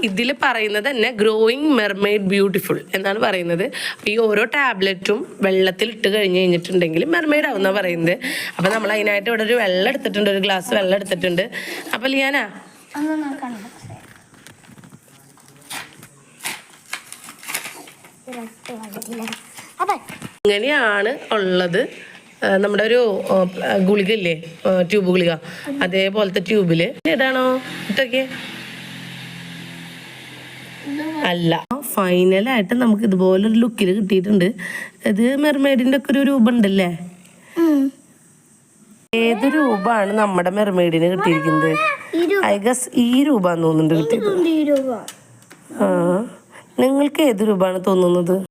ഇതിൽ പറയുന്നത് തന്നെ ഗ്രോയിങ് മെർമെയ്ഡ് ബ്യൂട്ടിഫുൾ എന്നാണ് പറയുന്നത്. ഈ ഓരോ ടാബ്ലറ്റും വെള്ളത്തിൽ ഇട്ട് കഴിഞ്ഞിട്ടുണ്ടെങ്കിൽ മെർമെയ്ഡ് ആവുന്ന പറയുന്നത്. അപ്പൊ നമ്മൾ അതിനായിട്ട് ഇവിടെ ഒരു വെള്ളം എടുത്തിട്ടുണ്ട്, ഒരു ഗ്ലാസ് വെള്ളം എടുത്തിട്ടുണ്ട്. അപ്പൊ ലിയാനാ ഇങ്ങനെയാണ് ഉള്ളത്. നമ്മുടെ ഒരു ഗുളിക ഇല്ലേ, ട്യൂബ് ഗുളിക, അതേപോലത്തെ ട്യൂബില് ഇടാണോ ഇട്ടൊക്കെ അല്ല. ഫൈനലായിട്ട് നമുക്ക് ഇതുപോലൊരു ലുക്കിൽ കിട്ടിയിട്ടുണ്ട്. ഇത് മെർമെയ്ഡിന്റെ ഒക്കെ ഒരു രൂപം ഉണ്ടല്ലേ. ഏത് രൂപമാണ് നമ്മുടെ മെർമെയ്ഡിന് കിട്ടിയിരിക്കുന്നത്? ഐ ഗസ് ഈ രൂപ തോന്നുന്നുണ്ട് കിട്ടിയത്. നിങ്ങൾക്ക് ഏത് രൂപമാണ് തോന്നുന്നത്?